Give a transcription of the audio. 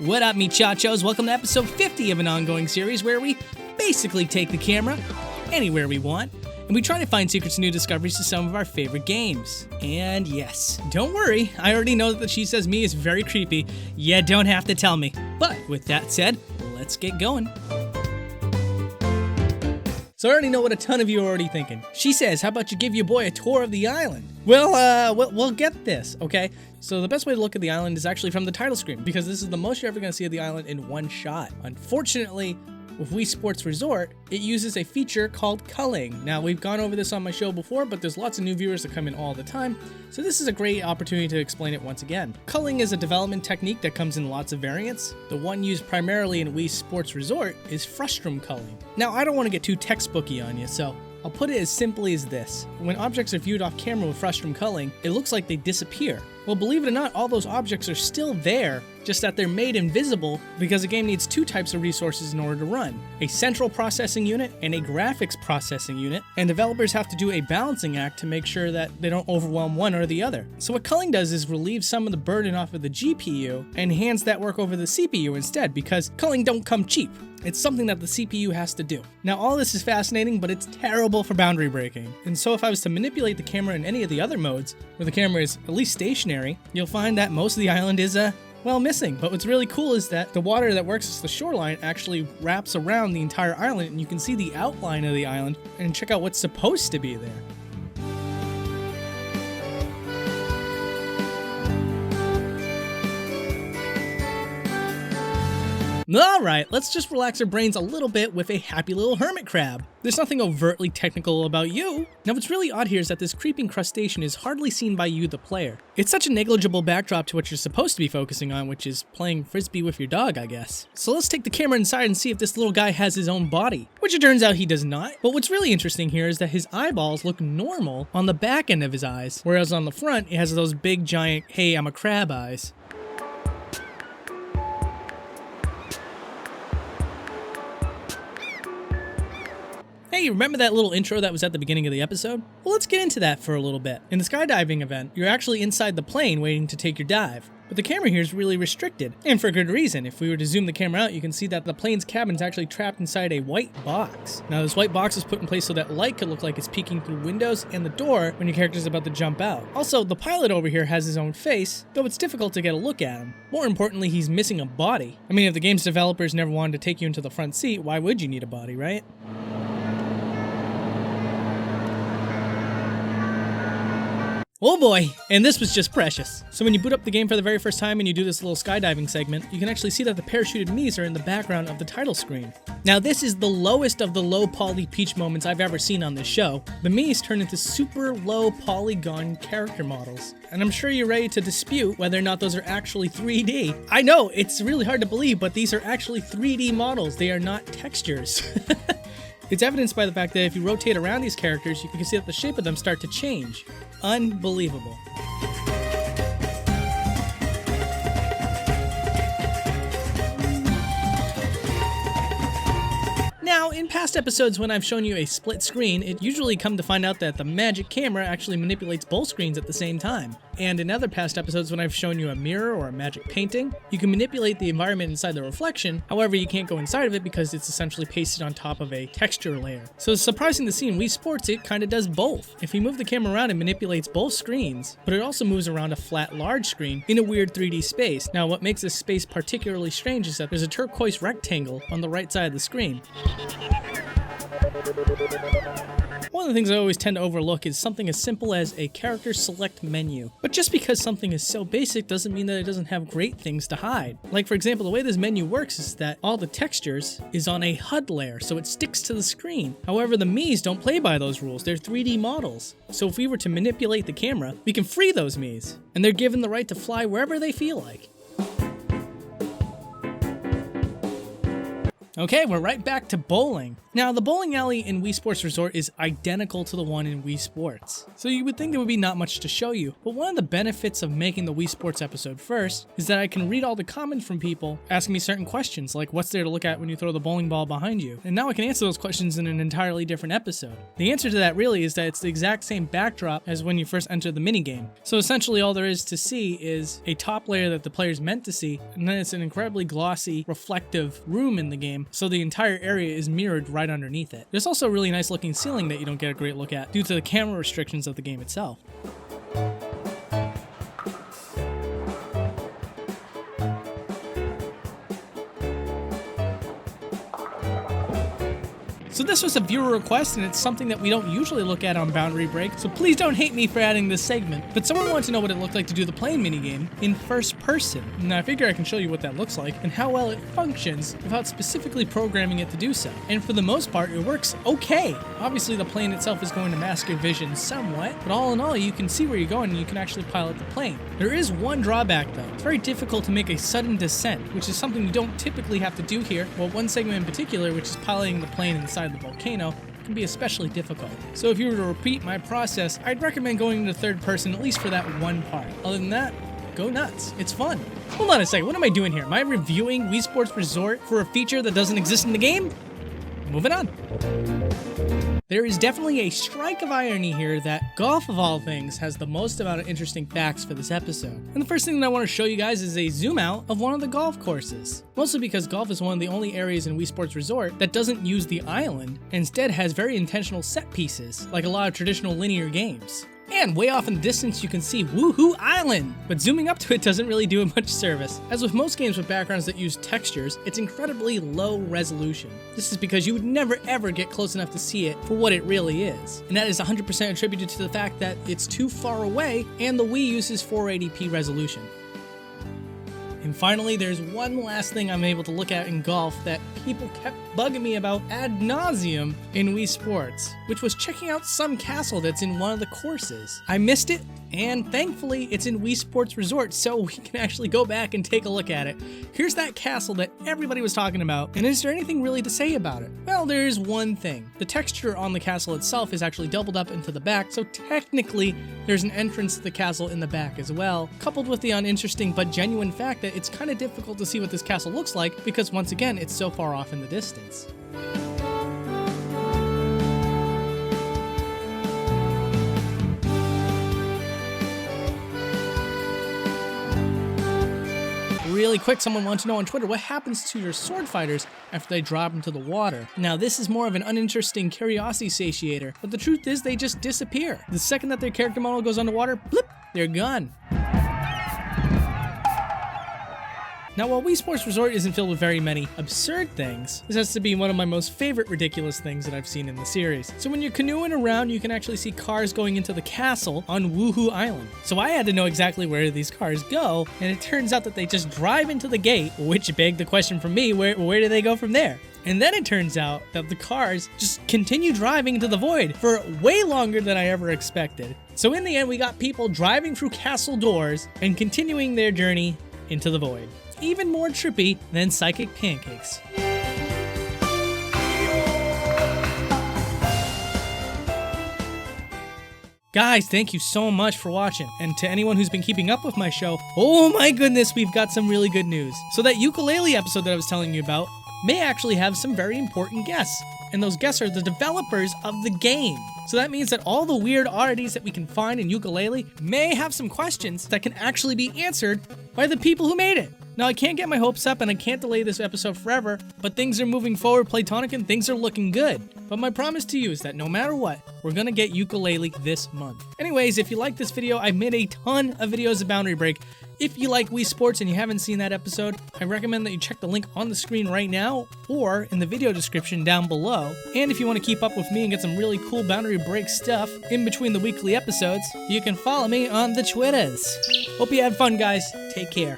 What up, me chachos? Welcome to episode 50 of an ongoing series where we basically take the camera anywhere we want, and we try to find secrets and new discoveries to some of our favorite games. And yes, don't worry, I already know that the She Says Me is very creepy. You don't have to tell me. But with that said, let's get going. So I already know what a ton of you are already thinking. She says, how about you give your boy a tour of the island? Well, we'll get this, okay? So the best way to look at the island is actually from the title screen, because this is the most you're ever going to see of the island in one shot. Unfortunately, with Wii Sports Resort, it uses a feature called Culling. Now, we've gone over this on my show before, but there's lots of new viewers that come in all the time, so this is a great opportunity to explain it once again. Culling is a development technique that comes in lots of variants. The one used primarily in Wii Sports Resort is frustum culling. Now, I don't want to get too textbooky on you, so I'll put it as simply as this. When objects are viewed off camera with frustum culling, it looks like they disappear. Well, believe it or not, all those objects are still there, just that they're made invisible because the game needs two types of resources in order to run: a central processing unit and a graphics processing unit, and developers have to do a balancing act to make sure that they don't overwhelm one or the other. So what culling does is relieve some of the burden off of the GPU and hands that work over the CPU instead, because culling don't come cheap. It's something that the CPU has to do. Now, all this is fascinating, but it's terrible for boundary breaking. And so if I was to manipulate the camera in any of the other modes, where the camera is at least stationary, you'll find that most of the island is, missing. But what's really cool is that the water that works as the shoreline actually wraps around the entire island, and you can see the outline of the island and check out what's supposed to be there. Alright, let's just relax our brains a little bit with a happy little hermit crab. There's nothing overtly technical about you. Now, what's really odd here is that this creeping crustacean is hardly seen by you, the player. It's such a negligible backdrop to what you're supposed to be focusing on, which is playing frisbee with your dog, I guess. So let's take the camera inside and see if this little guy has his own body, which it turns out he does not. But what's really interesting here is that his eyeballs look normal on the back end of his eyes, whereas on the front, it has those big giant, hey, I'm a crab eyes. Hey, remember that little intro that was at the beginning of the episode? Well, let's get into that for a little bit. In the skydiving event, you're actually inside the plane waiting to take your dive. But the camera here is really restricted, and for good reason. If we were to zoom the camera out, you can see that the plane's cabin is actually trapped inside a white box. Now, this white box is put in place so that light could look like it's peeking through windows and the door when your character's about to jump out. Also, the pilot over here has his own face, though it's difficult to get a look at him. More importantly, he's missing a body. I mean, if the game's developers never wanted to take you into the front seat, why would you need a body, right? Oh boy, and this was just precious. So when you boot up the game for the very first time and you do this little skydiving segment, you can actually see that the parachuted Miis are in the background of the title screen. Now, this is the lowest of the low poly peach moments I've ever seen on this show. The Miis turn into super low polygon character models. And I'm sure you're ready to dispute whether or not those are actually 3D. I know, it's really hard to believe, but these are actually 3D models. They are not textures. It's evidenced by the fact that if you rotate around these characters, you can see that the shape of them start to change. Unbelievable. Now, in past episodes when I've shown you a split screen, it usually come to find out that the magic camera actually manipulates both screens at the same time. And in other past episodes when I've shown you a mirror or a magic painting, you can manipulate the environment inside the reflection. However, you can't go inside of it because it's essentially pasted on top of a texture layer. So it's surprising to see in Wii Sports it kind of does both. If you move the camera around, it manipulates both screens, but it also moves around a flat large screen in a weird 3D space. Now, what makes this space particularly strange is that there's a turquoise rectangle on the right side of the screen. One of the things I always tend to overlook is something as simple as a character select menu. But just because something is so basic doesn't mean that it doesn't have great things to hide. Like, for example, the way this menu works is that all the textures is on a HUD layer, so it sticks to the screen. However, the Miis don't play by those rules. They're 3D models. So if we were to manipulate the camera, we can free those Miis, and they're given the right to fly wherever they feel like. Okay, we're right back to bowling. Now, the bowling alley in Wii Sports Resort is identical to the one in Wii Sports, so you would think there would be not much to show you, but one of the benefits of making the Wii Sports episode first is that I can read all the comments from people asking me certain questions, like what's there to look at when you throw the bowling ball behind you, and now I can answer those questions in an entirely different episode. The answer to that really is that it's the exact same backdrop as when you first enter the minigame. So essentially all there is to see is a top layer that the player's meant to see, and then it's an incredibly glossy, reflective room in the game, so the entire area is mirrored right underneath it. There's also a really nice looking ceiling that you don't get a great look at due to the camera restrictions of the game itself. So this was a viewer request, and it's something that we don't usually look at on Boundary Break, so please don't hate me for adding this segment. But someone wanted to know what it looked like to do the plane minigame in first person. And I figure I can show you what that looks like and how well it functions without specifically programming it to do so. And for the most part, it works okay. Obviously, the plane itself is going to mask your vision somewhat, but all in all, you can see where you're going and you can actually pilot the plane. There is one drawback though. It's very difficult to make a sudden descent, which is something you don't typically have to do here. Well, one segment in particular, which is piloting the plane inside the volcano, can be especially difficult. So if you were to repeat my process, I'd recommend going into third person at least for that one part. Other than that, go nuts. It's fun. Hold on a second, what am I doing here? Am I reviewing Wii Sports Resort for a feature that doesn't exist in the game? Moving on. There is definitely a strike of irony here that golf, of all things, has the most amount of interesting facts for this episode. And the first thing that I want to show you guys is a zoom out of one of the golf courses. Mostly because golf is one of the only areas in Wii Sports Resort that doesn't use the island, and instead has very intentional set pieces, like a lot of traditional linear games. And way off in the distance, you can see Woohoo Island, but zooming up to it doesn't really do it much service. As with most games with backgrounds that use textures, it's incredibly low resolution. This is because you would never ever get close enough to see it for what it really is. And that is 100% attributed to the fact that it's too far away and the Wii uses 480p resolution. And finally, there's one last thing I'm able to look at in golf that people kept bugging me about ad nauseum in Wii Sports, which was checking out some castle that's in one of the courses. I missed it, and thankfully it's in Wii Sports Resort, so we can actually go back and take a look at it. Here's that castle that everybody was talking about, and is there anything really to say about it? Well, there is one thing. The texture on the castle itself is actually doubled up into the back, so technically there's an entrance to the castle in the back as well, coupled with the uninteresting but genuine fact that it's kind of difficult to see what this castle looks like because once again, it's so far off in the distance. Really quick, someone wanted to know on Twitter what happens to your sword fighters after they drop into the water. Now, this is more of an uninteresting curiosity satiator, but the truth is they just disappear. The second that their character model goes underwater, blip, they're gone. Now, while Wii Sports Resort isn't filled with very many absurd things, this has to be one of my most favorite ridiculous things that I've seen in the series. So when you're canoeing around, you can actually see cars going into the castle on Woohoo Island. So I had to know exactly where these cars go, and it turns out that they just drive into the gate, which begged the question for me, where do they go from there? And then it turns out that the cars just continue driving into the void for way longer than I ever expected. So in the end, we got people driving through castle doors and continuing their journey into the void. Even more trippy than psychic pancakes. Guys, thank you so much for watching, and to anyone who's been keeping up with my show, oh my goodness, we've got some really good news. So that ukulele episode that I was telling you about may actually have some very important guests, and those guests are the developers of the game. So that means that all the weird oddities that we can find in ukulele may have some questions that can actually be answered by the people who made it. Now, I can't get my hopes up and I can't delay this episode forever, but things are moving forward, Platonic, and things are looking good. But my promise to you is that no matter what, we're gonna get ukulele this month. Anyways, if you like this video, I made a ton of videos of Boundary Break. If you like Wii Sports and you haven't seen that episode, I recommend that you check the link on the screen right now or in the video description down below. And if you want to keep up with me and get some really cool Boundary Break stuff in between the weekly episodes, you can follow me on the Twitters. Hope you had fun, guys. Take care.